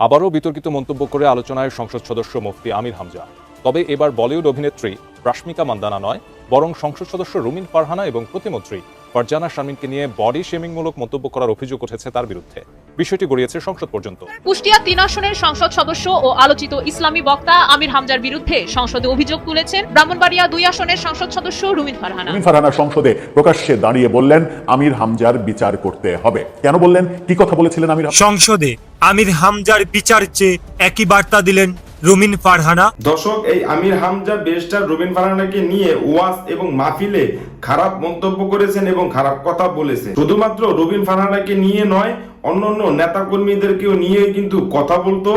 আবারও বিতর্কিত মন্তব্য করে আলোচনায় সংসদ সদস্য মুফতি আমির হামজা। তবে এবার বলিউড অভিনেত্রী রাশমিকা মান্দানা নয়, বরং সংসদ সদস্য রুমিন ফারহানা এবং প্রতিমন্ত্রী ফারজানা শারমিনকে নিয়ে বডি শেমিংমূলক মন্তব্য করার অভিযোগ উঠেছে তার বিরুদ্ধে। বিষয়টি গড়িয়েছে সংসদ পর্যন্ত। কুষ্টিয়া ৩ আসনের সংসদ সদস্য ও আলোচিত ইসলামী বক্তা আমির হামজার বিরুদ্ধে সংসদে অভিযোগ তুলেছেন ব্রাহ্মণবাড়িয়া ২ আসনের সংসদ সদস্য রুমিন ফারহানা। রুমিন ফারহানা সংসদে প্রকাশ্যে দাঁড়িয়ে বললেন আমির হামজার বিচার করতে হবে। কেন বললেন, কি কথা বলেছিলেন আমির? সংসদে আমির হামজার বিচার চেয়ে একই বার্তা দিলেন রুমিন ফারহানা। দর্শক, এই আমির হামজা ব্যারিস্টার রুমিন ফারহানাকে নিয়ে ওয়াজ এবং মাহফিলে খারাপ মন্তব্য করেছেন এবং খারাপ কথা বলেছেন। শুধুমাত্র রুমিন ফারহানাকে নিয়ে নয়, অন্যান্য নেতাকর্মীদেরকেও নিয়ে কিন্তু কথা বলতো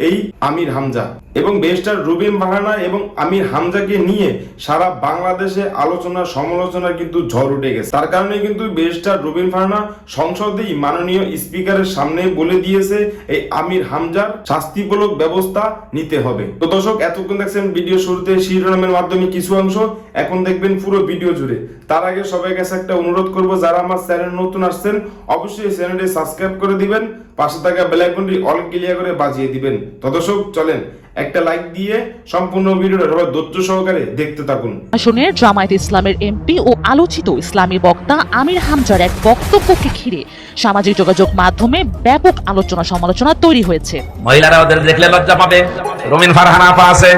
এই আমির হামজা। এবং ব্যারিস্টার রুমিন ফারহানা এবং আমির হামজাকে নিয়ে সারা বাংলাদেশে আলোচনা সমালোচনার কিন্তু ঝড় উঠে গেছে। তার কারণে কিন্তু ব্যারিস্টার রুমিন ফারহানা সংসদেই মাননীয় স্পিকারের সামনে বলে দিয়েছে এই আমির হামজার শাস্তিমূলক ব্যবস্থা নিতে হবে। তো দর্শক, এতক্ষণ দেখছেন ভিডিও শুরুতে শিরোনামের মাধ্যমে কিছু অংশ, এখন দেখবেন পুরো ভিডিও জুড়ে। তার আগে সবাই কাছে একটা অনুরোধ করব, যারা আমার চ্যানেল নতুন আসছেন অবশ্যই চ্যানেলটি সাবস্ক্রাইব করে দিবেন, পাশে থাকা বেল আইকনটি অল ক্লিয়ার করে বাজিয়ে দিবেন। তো দর্শক চলেন একটা লাইক দিয়ে সম্পূর্ণ ভিডিওটা সবাই ধৈর্য সহকারে দেখতে থাকুন। আসনের জামায়াত ইসলামের এমপি ও আলোচিত ইসলামী বক্তা আমির হামজার এক বক্তব্যকে ঘিরে সামাজিক যোগাযোগ মাধ্যমে ব্যাপক আলোচনা সমালোচনা তৈরি হয়েছে। মহিলারা ওদের দেখলে লজ্জা পাবে। রুমিন ফারহানা আপা আছে,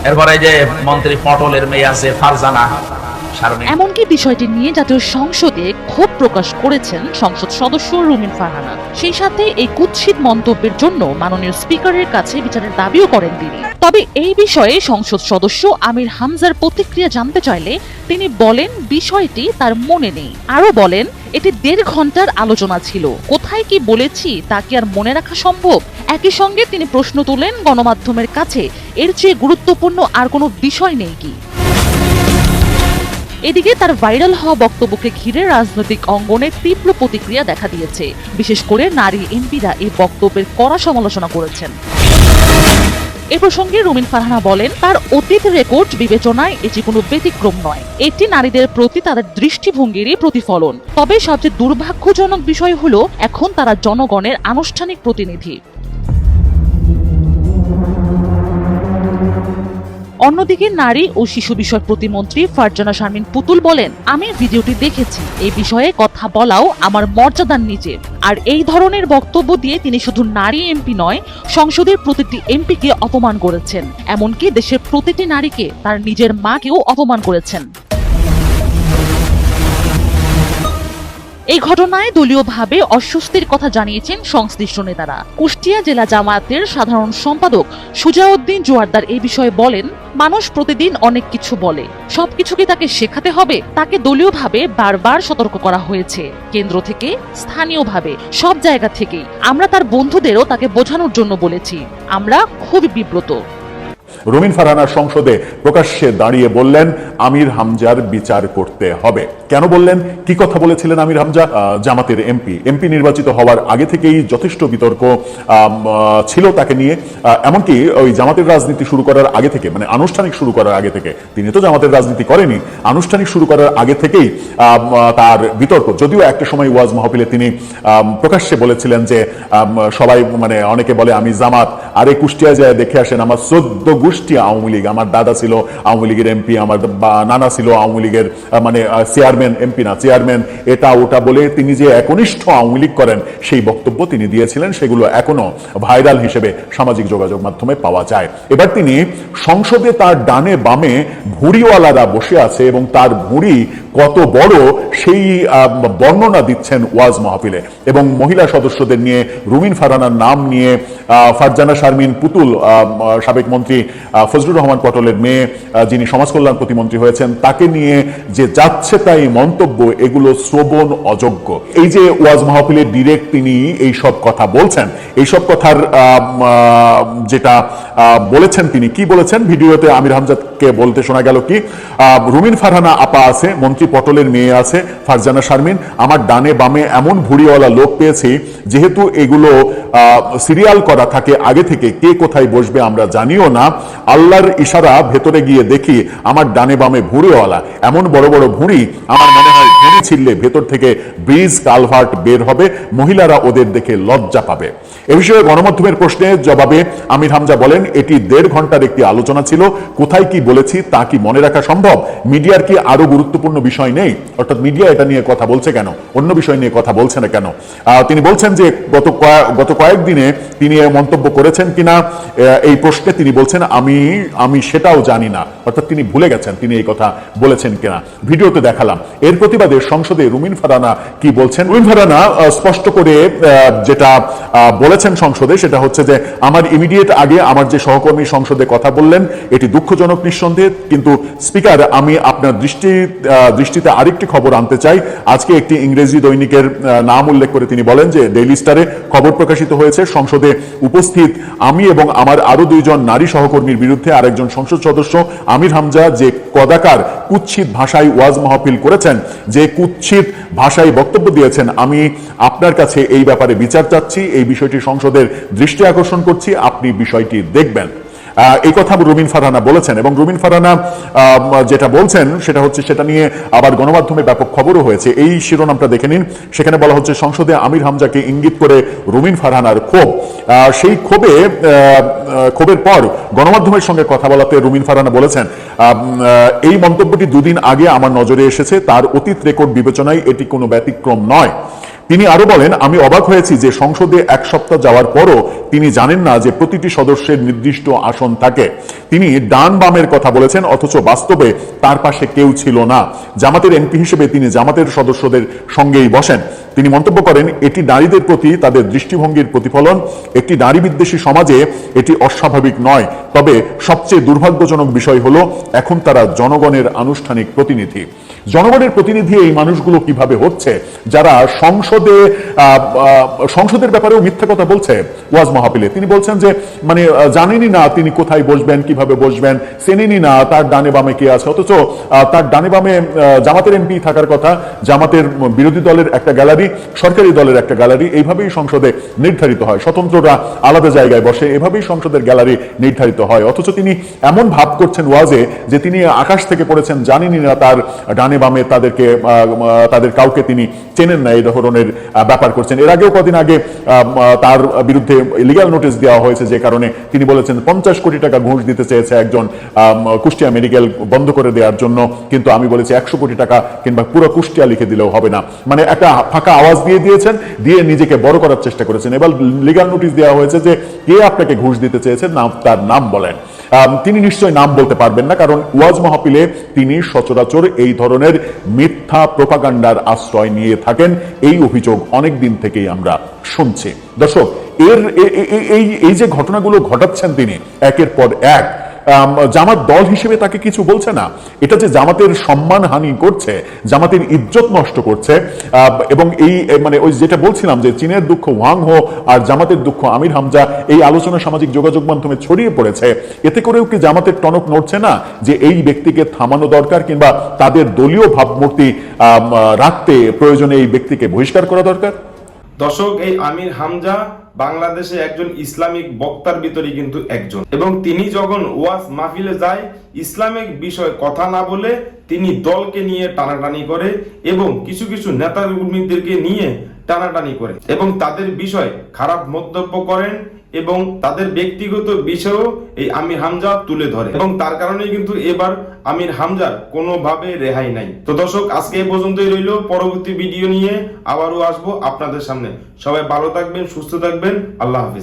এরপরে যে মন্ত্রী পটলের মেয়ে আছে ফারজানা শারমিন। এমনকি বিষয়টি নিয়ে জাতীয় সংসদে ক্ষোভ প্রকাশ করেছেন সংসদ সদস্য রুমিন ফারহানা। সেই সাথে এই কুৎসিত মন্তব্যের জন্য মাননীয় স্পিকারের কাছে বিচারের দাবিও করেন তিনি। তবে এই বিষয়ে সংসদ সদস্য আমির হামজার প্রতিক্রিয়া জানতে চাইলে তিনি বলেন বিষয়টি তার মনে নেই। আরো বলেন এটি ১.৫ ঘন্টার আলোচনা ছিল, কোথায় কি বলেছি তা কি আর মনে রাখা সম্ভব? একই সঙ্গে তিনি প্রশ্ন তোলেন গণমাধ্যমের কাছে এর চেয়ে গুরুত্বপূর্ণ আর কোনো বিষয় নেই কি? এদিকে তার ভাইরাল হওয়া বক্তব্যকে ঘিরে রাজনৈতিক অঙ্গনে তীব্র প্রতিক্রিয়া দেখা দিয়েছে। বিশেষ করে নারী এমপিরা এই বক্তব্যের কড়া সমালোচনা করেছেন। এ প্রসঙ্গে রুমিন ফারহানা বলেন, তার অতীত রেকর্ড বিবেচনায় এটি কোনো ব্যতিক্রম নয়, এটি নারীদের প্রতি তাদের দৃষ্টিভঙ্গিরই প্রতিফলন। তবে সবচেয়ে দুর্ভাগ্যজনক বিষয় হলো এখন তারা জনগণের আনুষ্ঠানিক প্রতিনিধি। অন্যদিকে নারী ও শিশু বিষয়ক প্রতিমন্ত্রী ফারজানা শারমিন পুতুল বলেন, আমি ভিডিওটি দেখেছি, এই বিষয়ে কথা বলাও আমার মর্যাদার নিচে। আর এই ধরনের বক্তব্য দিয়ে তিনি শুধু নারী এমপি নয়, সংসদের প্রতিটি এমপিকে অপমান করেছেন, এমনকি দেশের প্রতিটি নারীকে, তার নিজের মাকেও অপমান করেছেন। এই ঘটনায় দলীয়ভাবে অস্বস্তির কথা জানিয়েছেন সংশ্লিষ্ট নেতারা। কুষ্টিয়া জেলা জামায়াতের সাধারণ সম্পাদক সুজাউদ্দিন জোয়ারদার এই বিষয়ে বলেন, মানুষ প্রতিদিন অনেক কিছু বলে, সবকিছু কি তাকে শেখাতে হবে? তাকে দলীয়ভাবে বারবার সতর্ক করা হয়েছে, কেন্দ্র থেকে, স্থানীয়ভাবে, সব জায়গা থেকেই। আমরা তার বন্ধুদেরও তাকে বোঝানোর জন্য বলেছি, আমরা খুবই বিব্রত। রুমিন ফারহানা সংসদে প্রকাশ্যে দাঁড়িয়ে বললেন আমির হামজার বিচার করতে হবে। কেন বললেন, কি কথা বলেছিলেন আমির হামজা? জামাতের এমপি নির্বাচিত হওয়ার আগে থেকেই যথেষ্ট বিতর্ক ছিল তাকে নিয়ে। এমনকি ওই জামাতের রাজনীতি শুরু করার আগে থেকে, মানে আনুষ্ঠানিক শুরু করার আগে থেকে, তিনি তো জামাতের রাজনীতি করেনি, আনুষ্ঠানিক শুরু করার আগে থেকেই তার বিতর্ক। যদিও একটা সময় ওয়াজ মাহফিলে তিনি প্রকাশ্যে বলেছিলেন যে সবাই, মানে অনেকে বলে আমি জামাত, আরে কুষ্টিয়া যায় দেখে আসেন, আমার 14 গোষ্ঠী আওয়ামী লীগ, আমার দাদা ছিল আওয়ামী লীগের এমপি, আমার নানা ছিল আওয়ামী লীগের মানে চেয়ারম্যান, এমপি না চেয়ারম্যান, এটা ওটা বলে তিনি যে একনিষ্ঠ আওয়ামী লীগ করেন সেই বক্তব্য তিনি দিয়েছিলেন। সেগুলো এখনো ভাইরাল হিসেবে সামাজিক যোগাযোগ মাধ্যমে পাওয়া যায়। এবার তিনি সংসদে তার ডানে বামে ভুঁড়িওয়ালারা বসে আছে এবং তার ভুঁড়ি কত বড় সেই বর্ণনা দিচ্ছেন ওয়াজ মাহফিলে। এবং মহিলা সদস্যদের নিয়ে, রুমিন ফারহানার নাম নিয়ে, ফারজানা শারমিন পুতুল, সাবেক মন্ত্রী ফজলুর রহমান পটলের মেয়ে, যিনি সমাজ কল্যাণ প্রতিমন্ত্রী হয়েছেন, তাকে নিয়ে যে যাচ্ছে তাই মন্তব্য, এগুলো শ্রবণ অযোগ্য। এই যে ওয়াজ মাহফিলে ডিরেক্ট তিনি এই সব কথা বলছেন, এই সব কথার যেটা বলেছেন, তিনি কি বলেছেন ভিডিওতে আমির হামজাকে বলতে শোনা গেল কি, রুমিন ফারহানা আপা আছে, মন্ত্রী পটলের মেয়ে আছে, ফারজানা শারমিন, আমার ডানে বামে এমন ভুঁড়িওয়ালা লোক পেয়েছি, যেহেতু এগুলো সিরিয়াল করা থাকে আগে থেকে, কে কোথায় বসবে আমরা জানিও না, আল্লাহর ইশারা ভেতরে গিয়ে দেখি আমার ডানে বামে ভুঁড়িওয়ালা, এমন বড় বড় ভুঁড়ি আমার মনে হয় ঝুড়ি ছিললে ভেতর থেকে ব্রিজ কালভার্ট বের হবে, মহিলারা ওদের দেখে লজ্জা পাবে। এ বিষয়ে গণমাধ্যমের প্রশ্নের জবাবে আমির হামজা বলেন, এটি 1.5 ঘন্টার একটি আলোচনা ছিল, কোথায় কি বলেছি তা কি মনে রাখা সম্ভব? মিডিয়ার কি আরো গুরুত্বপূর্ণ বিষয় নেই? অর্থাৎ মিডিয়া এটা নিয়ে কথা বলছে কেন, অন্য বিষয় নিয়ে কথা বলছে না কেন? তিনি বলছেন যে গত কয়েকদিনে তিনি মন্তব্য করেছেন কিনা এই প্রশ্নে তিনি বলছেন আমি সেটাও জানি না, অর্থাৎ তিনি ভুলে গেছেন তিনি এই কথা বলেছেন কিনা। ভিডিওতে দেখালাম। এর প্রতিবাদে সংসদে রুমিন ফারহানা কি বলছেন? রুমিন ফারহানা স্পষ্ট করে যেটা বলেছেন সংসদে সেটা হচ্ছে যে আমার ইমিডিয়েট আগে আমার যে সহকর্মী সংসদে কথা বললেন এটি দুঃখজনক নিঃসন্দেহে, কিন্তু স্পিকার আমি আপনার দৃষ্টিতে আরেকটি খবর আনতে চাই। আজকে একটি ইংরেজি দৈনিকের নাম উল্লেখ করে তিনি বলেন যে ডেইলি স্টারে খবর প্রকাশিত হয়েছে সংসদে উপস্থিত আমি এবং আমার আরো 2 জন নারী সহকর্মীর বিরুদ্ধে আরেকজন সংসদ সদস্য আমির হামজা যে কদাকার কুৎসিত ভাষায় ওয়াজ মাহফিল করেছেন, যে কুৎসিত ভাষায় বক্তব্য দিয়েছেন, আমি আপনার কাছে এই ব্যাপারে বিচার চাচ্ছি, এই বিষয়টি সংসদের দৃষ্টি আকর্ষণ করছি, আপনি বিষয়টি দেখবেন। এই কথা রুমিন ফারহানা বলেছেন এবং রুমিন ফারহানা যেটা বলছেন সেটা হচ্ছে সেটা নিয়ে আবার গণমাধ্যমে ব্যাপক খবরও হয়েছে। এই শিরোনামটা দেখে নিন। সেখানে বলা হচ্ছে সংসদে আমির হামজাকে ইঙ্গিত করে রুমিন ফারহানার ক্ষোভ। সেই ক্ষোভের পর গণমাধ্যমের সঙ্গে কথা বলাতে রুমিন ফারহানা বলেছেন, এই মন্তব্যটি 2 দিন আগে আমার নজরে এসেছে, তার অতীত রেকর্ড বিবেচনায় এটি কোনো ব্যতিক্রম নয়। তিনি আরো বলেন, আমি অবাক হয়েছি যে সংসদে 1 সপ্তাহ যাওয়ার পরও তিনি জানেন না যে প্রতিটি সদস্যের নির্দিষ্ট আসন থাকে। তিনি ডান বামের কথা বলেছেন, অথচ বাস্তবে তার পাশে কেউ ছিল না। জামাতের এমপি হিসেবে তিনি জামাতের সদস্যদের সঙ্গেই বসেন। তিনি মন্তব্য করেন, এটি নারীদের প্রতি তাদের দৃষ্টিভঙ্গির প্রতিফলন। একটি নারী বিদ্বেষী সমাজে এটি অস্বাভাবিক নয়, তবে সবচেয়ে দুর্ভাগ্যজনক বিষয় হলো এখন তারা জনগণের আনুষ্ঠানিক প্রতিনিধি। জনগণের প্রতিনিধি এই মানুষগুলো কিভাবে হচ্ছে যারা সংসদের ব্যাপারেও মিথ্যা কথা বলছে ওয়াজ মাহফিলে। তিনি বলছেন যে মানে জানেনই না তিনি কোথায় বসবেন, কিভাবে বসবেন, চেনেনই না তার ডানে বামে কে আছে, অথচ তার ডানে বামে জামাতের এমপি থাকার কথা, জামাতের বিরোধী দলের একটা গ্যালারি, সরকারি দলের একটা গ্যালারি, এইভাবেই সংসদে নির্ধারিত হয়। স্বতন্ত্ররা আলাদা জায়গায় বসে, এভাবেই সংসদের গ্যালারি নির্ধারিত হয়। অথচ তিনি এমন ভাব করছেন ওয়াজে যে তিনি আকাশ থেকে পড়েছেন, জানেনই না তার ডানে বামে তাদের কাউকে তিনি চেনেন না, এই ধরনের ব্যাপার করছেন। এর আগেও কদিন আগে তার বিরুদ্ধে লিগ্যাল নোটিশ দেওয়া হয়েছে, যে কারণে তিনি বলেছেন 50 কোটি টাকা ঘুষ দিতে চেয়েছে একজন কুষ্টিয়া মেডিকেল বন্ধ করে দেওয়ার জন্য, কিন্তু আমি বলেছি 100 কোটি টাকা কিংবা পুরো কুষ্টিয়া লিখে দিলেও হবে না। মানে একটা ফাঁকা আওয়াজ দিয়েছেন, দিয়ে নিজেকে বড় করার চেষ্টা করেছেন। এবার লিগ্যাল নোটিশ দেওয়া হয়েছে যে কে আপনাকে ঘুষ দিতে চেয়েছেন, তার নাম বলেন। তিনি নিশ্চয়ই নাম বলতে পারবেন না, কারণ ওয়াজ মাহফিলে তিনি সচরাচর এই ধরনের মিথ্যা প্রোপাগান্ডার আশ্রয় নিয়ে থাকেন। এই অভিযোগ অনেক দিন থেকেই আমরা শুনছি। দর্শক, এই যে ঘটনাগুলো ঘটাচ্ছেন তিনি একের পর এক, জামাত দল হিসেবে তাকে কিছু বলছে না। এটা যে জামাতের সম্মান হানি করছে, জামাতের ইজ্জত নষ্ট করছে, এবং এই মানে ওই যেটা বলছিলাম যে চীনের দুঃখ ওয়াং হো আর জামাতের দুঃখ আমির হামজা, এই আলোচনা সামাজিক যোগাযোগ মাধ্যমে ছড়িয়ে পড়েছে। এতে করেও কি জামাতের টনক নড়ছে না যে এই ব্যক্তিকে থামানো দরকার, কিংবা তাদের দলীয় ভাবমূর্তি রাখতে প্রয়োজনে এই ব্যক্তিকে বহিষ্কার করা দরকার? দর্শক, এই আমির হামজা বাংলাদেশে একজন ইসলামিক বক্তার ভিতরে কিন্তু একজন, এবং তিনি যখন ওয়াজ মাহফিলে যায় ইসলামিক বিষয় কথা না বলে তিনি দলকে নিয়ে টানাটানি করে এবং কিছু কিছু নেতা কর্মীদেরকে নিয়ে টানাটানি করে এবং তাদের বিষয় খারাপ মন্তব্য করেন এবং তাদের ব্যক্তিগত বিষয়েও এই আমির হামজা তুলে ধরে, এবং তার কারণে কিন্তু এবার আমির হামজার কোনোভাবে রেহাই নাই। তো দর্শক, আজকে এই পর্যন্তই রইল। পরবর্তী ভিডিও নিয়ে আবারও আসবো আপনাদের সামনে। সবাই ভালো থাকবেন, সুস্থ থাকবেন। আল্লাহ হাফিজ।